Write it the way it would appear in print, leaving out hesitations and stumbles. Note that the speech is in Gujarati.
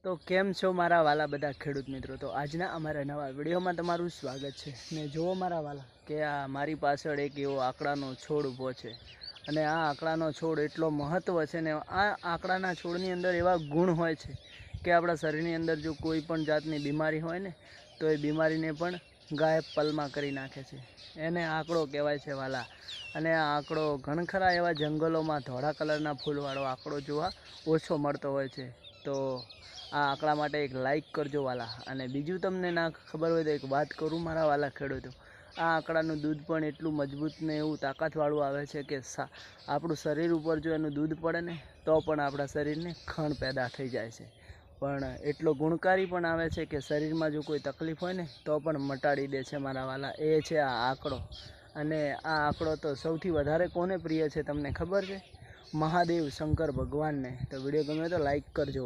તો કેમ છો મારા વાલા બધા ખેડૂત મિત્રો? તો આજના અમારા નવા વિડીયોમાં તમારું સ્વાગત છે. ને જુઓ મારા વાલા કે આ મારી પાછળ એક એવો આકડાનો છોડ ઊભો છે અને આ આકડાનો છોડ એટલો મહત્ત્વ છે ને આ આકડાના છોડની અંદર એવા ગુણ હોય છે કે આપણા શરીરની અંદર જો કોઈ પણ જાતની બીમારી હોય ને તો એ બીમારીને પણ ગાયબ પલમાં કરી નાખે છે. એને આકડો કહેવાય છે વાલા. અને આ આકડો ઘણખરા એવા જંગલોમાં ધોળા કલરના ફૂલવાળો આકડો જોવા ઓછો મળતો હોય છે. તો આ આંકડા માટે એક લાઈક કરજો વાલા. અને બીજું તમને ના ખબર હોય તો એક વાત કરું મારા વાલા ખેડૂતો, આ આંકડાનું દૂધ પણ એટલું મજબૂત ને એવું તાકાતવાળું આવે છે કે આપણું શરીર ઉપર જો એનું દૂધ પડે ને તો પણ આપણા શરીરને ખણ પેદા થઈ જાય છે. પણ એટલો ગુણકારી પણ આવે છે કે શરીરમાં જો કોઈ તકલીફ હોય ને તો પણ મટાડી દે છે મારા વાલા. એ છે આ આંકડો. અને આ આંકડો તો સૌથી વધારે કોને પ્રિય છે તમને ખબર છે? મહાદેવ શંકર ભગવાનને. તો વિડીયો ગમે તો લાઈક કરજો.